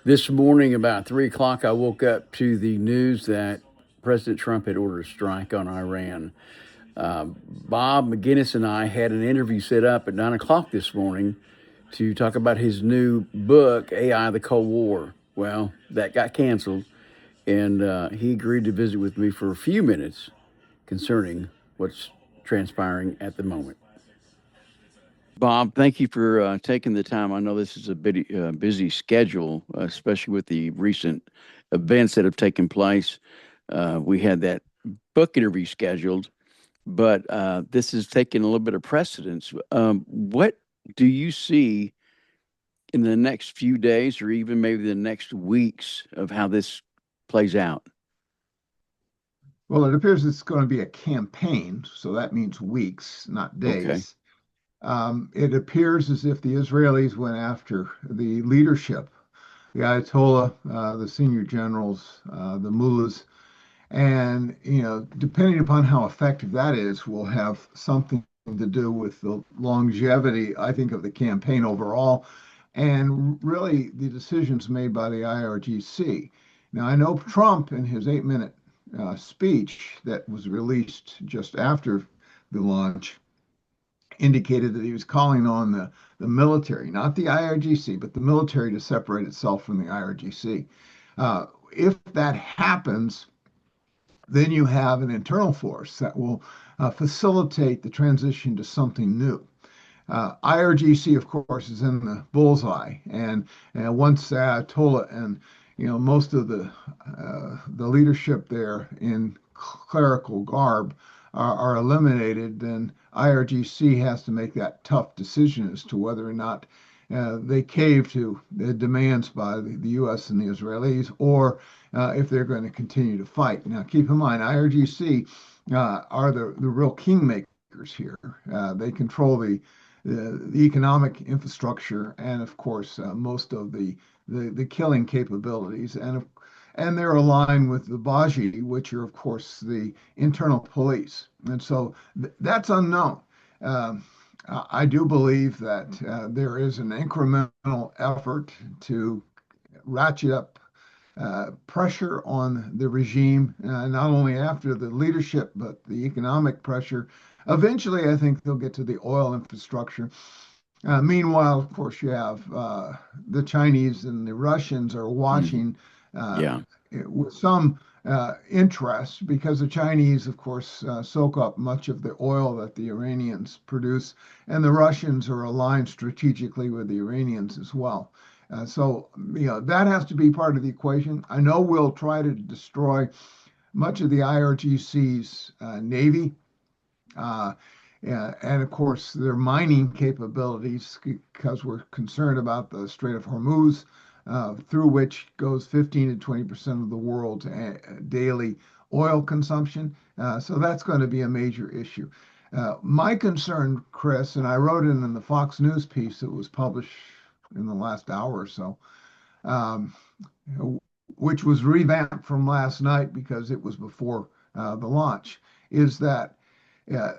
This morning, about 3 o'clock, I woke up to the news that President Trump had ordered a strike on Iran. Bob McGinnis and I had an interview set up at 9 o'clock this morning to talk about his new book, AI the Cold War. Well, that got canceled, and he agreed to visit with me for a few minutes concerning what's transpiring at the moment. Bob, thank you for taking the time. I know this is a busy schedule, especially with the recent events that have taken place. We had that book interview scheduled, but this is taking a little bit of precedence. What do you see in the next few days, or even maybe the next weeks, of how this plays out? Well, it appears it's going to be a campaign, so that means weeks, not Okay. days. It appears as if the Israelis went after the leadership, the Ayatollah, the senior generals, the mullahs, and depending upon how effective that is, will have something to do with the longevity, I think, of the campaign overall, and really the decisions made by the IRGC. Now, I know Trump in his 8-minute speech that was released just after the launch indicated that he was calling on the military, not the IRGC, but the military to separate itself from the IRGC. If that happens, then you have an internal force that will facilitate the transition to something new. IRGC, of course, is in the bullseye, and once Ayatollah and most of the leadership there in clerical garb are eliminated, then IRGC has to make that tough decision as to whether or not they cave to the demands by the U.S. and the Israelis, or if they're going to continue to fight. Now, keep in mind, IRGC are the real kingmakers here. They control the economic infrastructure and, of course, most of the killing capabilities. And they're aligned with the Baji, which are, of course, the internal police. And so that's unknown. Um, I do believe that there is an incremental effort to ratchet up pressure on the regime, not only after the leadership, but the economic pressure. Eventually, I think they'll get to the oil infrastructure. Meanwhile, of course, you have the Chinese and the Russians are Mhm. watching Yeah. with some interest because the Chinese, of course, soak up much of the oil that the Iranians produce, and the Russians are aligned strategically with the Iranians as well. So that has to be part of the equation. I know we'll try to destroy much of the IRGC's navy. Uh, and of course, their mining capabilities, because we're concerned about the Strait of Hormuz, through which goes 15 to 20% of the world's daily oil consumption. So that's going to be a major issue. My concern, Chris, and I wrote it in the Fox News piece that was published in the last hour or so, um, which was revamped from last night because it was before the launch, is that uh,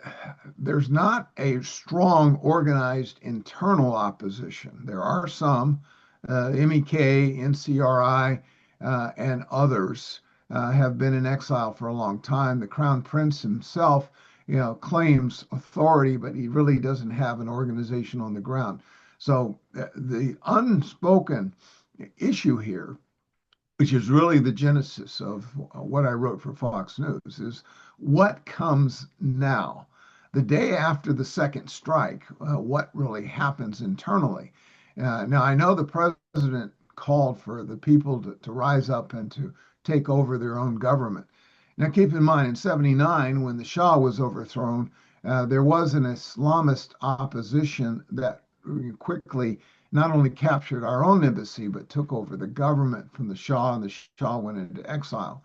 there's not a strong organized internal opposition. There are some, MEK, NCRI, and others have been in exile for a long time. The Crown Prince himself, claims authority, but he really doesn't have an organization on the ground. So the unspoken issue here, which is really the genesis of what I wrote for Fox News, is what comes now. The day after the second strike, what really happens internally? Now, I know the president called for the people to rise up and to take over their own government. Now, keep in mind, in 79, when the Shah was overthrown, there was an Islamist opposition that quickly not only captured our own embassy, but took over the government from the Shah, and the Shah went into exile.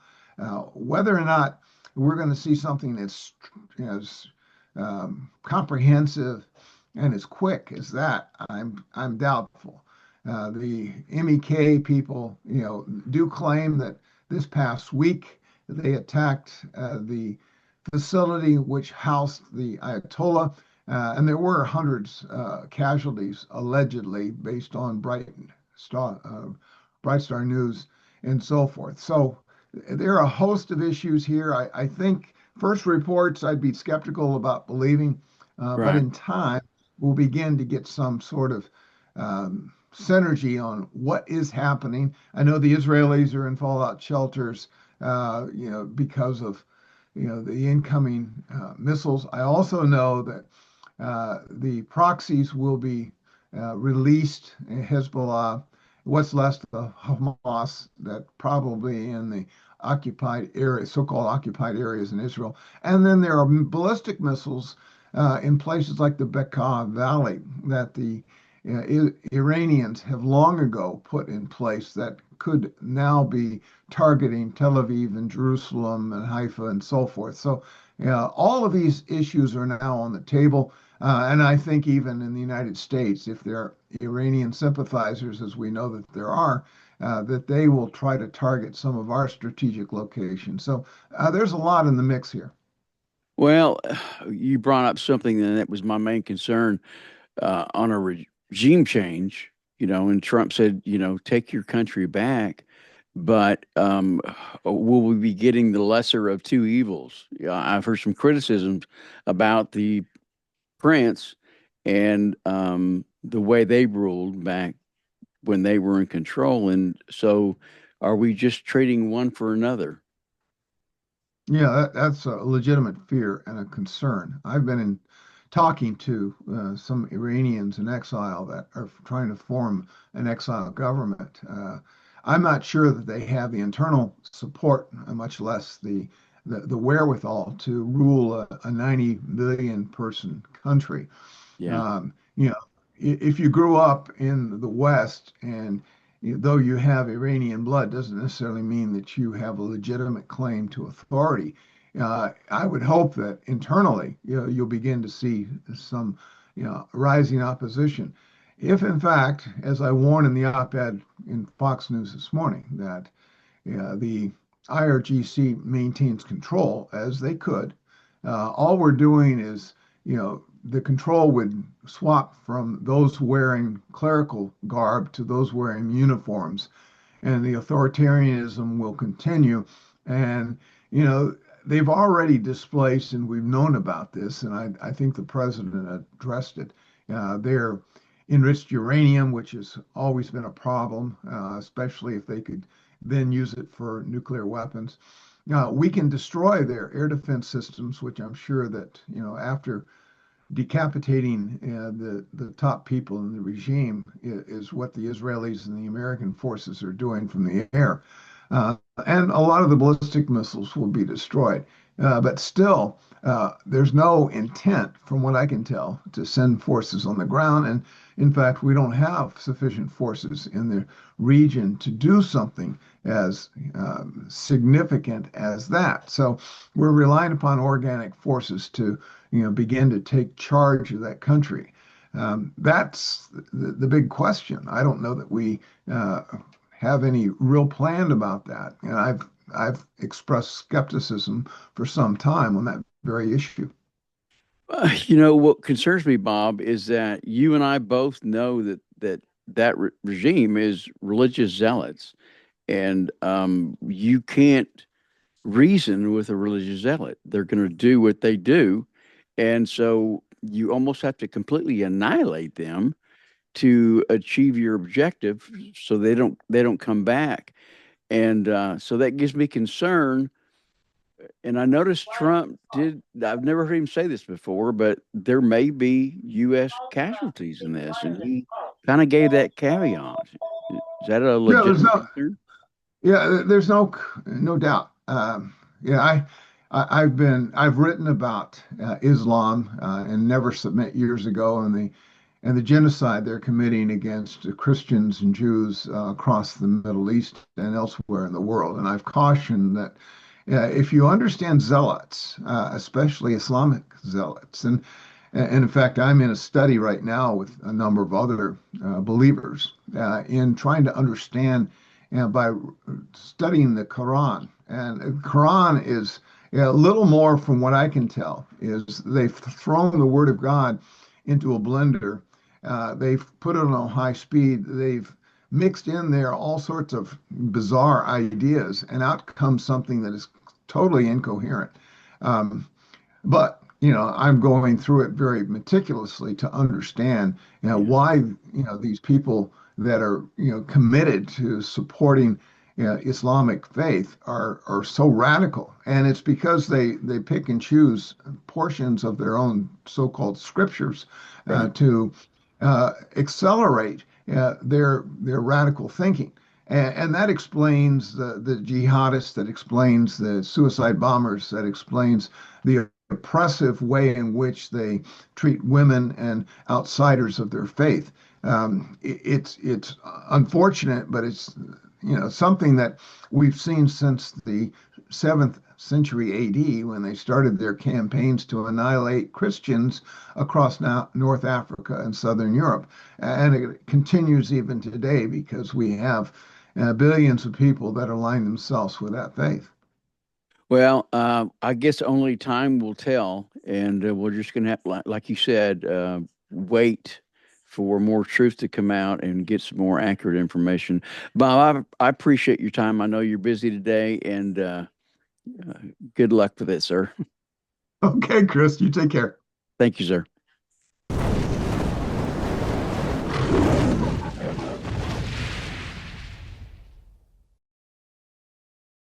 Whether or not we're going to see something that's as comprehensive and as quick as that, I'm doubtful. The MEK people, do claim that this past week they attacked the facility which housed the Ayatollah, and there were hundreds casualties allegedly based on Bright Star News, and so forth. So there are a host of issues here. I think first reports I'd be skeptical about believing, but Right. in time we'll begin to get some sort of synergy on what is happening. I know the Israelis are in fallout shelters, because of the incoming missiles. I also know that the proxies will be released. Hezbollah, what's left of Hamas, that probably in the occupied area, so-called occupied areas in Israel. And then there are ballistic missiles in places like the Bekaa Valley that the Iranians have long ago put in place that could now be targeting Tel Aviv and Jerusalem and Haifa and so forth. So, all of these issues are now on the table. And I think even in the United States, if there are Iranian sympathizers, as we know that there are, that they will try to target some of our strategic locations. So there's a lot in the mix here. Well, you brought up something that was my main concern on a regime change, and Trump said, take your country back, but will we be getting the lesser of two evils? I've heard some criticisms about the prince and the way they ruled back when they were in control. And so are we just trading one for another? Yeah, that's a legitimate fear and a concern. I've been in talking to some Iranians in exile that are trying to form an exile government. I'm not sure that they have the internal support, much less the wherewithal to rule a 90 million person country. Yeah. Um, you know, if you grew up in the West and though you have Iranian blood, doesn't necessarily mean that you have a legitimate claim to authority. I would hope that internally, you'll begin to see some, rising opposition. If in fact, as I warned in the op-ed in Fox News this morning, that the IRGC maintains control as they could, all we're doing is, the control would swap from those wearing clerical garb to those wearing uniforms, and the authoritarianism will continue. And, they've already displaced, and we've known about this, and I think the president addressed it. Their enriched uranium, which has always been a problem, especially if they could then use it for nuclear weapons. We can destroy their air defense systems, which I'm sure that, after decapitating the top people in the regime is what the Israelis and the American forces are doing from the air. And a lot of the ballistic missiles will be destroyed. But still, there's no intent, from what I can tell, to send forces on the ground. And in fact, we don't have sufficient forces in the region to do something as significant as that. So we're relying upon organic forces to, begin to take charge of that country. That's the big question. I don't know that we have any real plan about that, and I've expressed skepticism for some time on that very issue. What concerns me, Bob, is that you and I both know that regime is religious zealots, and you can't reason with a religious zealot. They're going to do what they do, and so you almost have to completely annihilate them to achieve your objective, so they don't come back. And so that gives me concern. And I noticed Trump did, I've never heard him say this before, but there may be U.S. casualties in this. And he kind of gave that caveat. Is that a Yeah, there's legitimate no, concern? yeah, there's no doubt. Yeah, I've written about Islam and Never Submit years ago, and the genocide they're committing against Christians and Jews across the Middle East and elsewhere in the world. And I've cautioned that if you understand zealots, especially Islamic zealots, and in fact, I'm in a study right now with a number of other believers in trying to understand by studying the Quran. And the Quran is a little more, from what I can tell, is they've thrown the Word of God into a blender. They've put it on high speed. They've mixed in there all sorts of bizarre ideas, and out comes something that is totally incoherent. Um, but I'm going through it very meticulously to understand, Yeah. why, these people that are, committed to supporting, Islamic faith are so radical, and it's because they pick and choose portions of their own so-called scriptures Right. to accelerate their radical thinking. And that explains the jihadists, that explains the suicide bombers, that explains the oppressive way in which they treat women and outsiders of their faith. It's unfortunate, but it's something that we've seen since the 7th century AD, when they started their campaigns to annihilate Christians across now North Africa and Southern Europe, and it continues even today because we have billions of people that align themselves with that faith. Well, I guess only time will tell, and we're just going to have, like you said, wait for more truth to come out and get some more accurate information. Bob, I appreciate your time. I know you're busy today, and good luck with it, sir. Okay, Chris, you take care. Thank you, sir.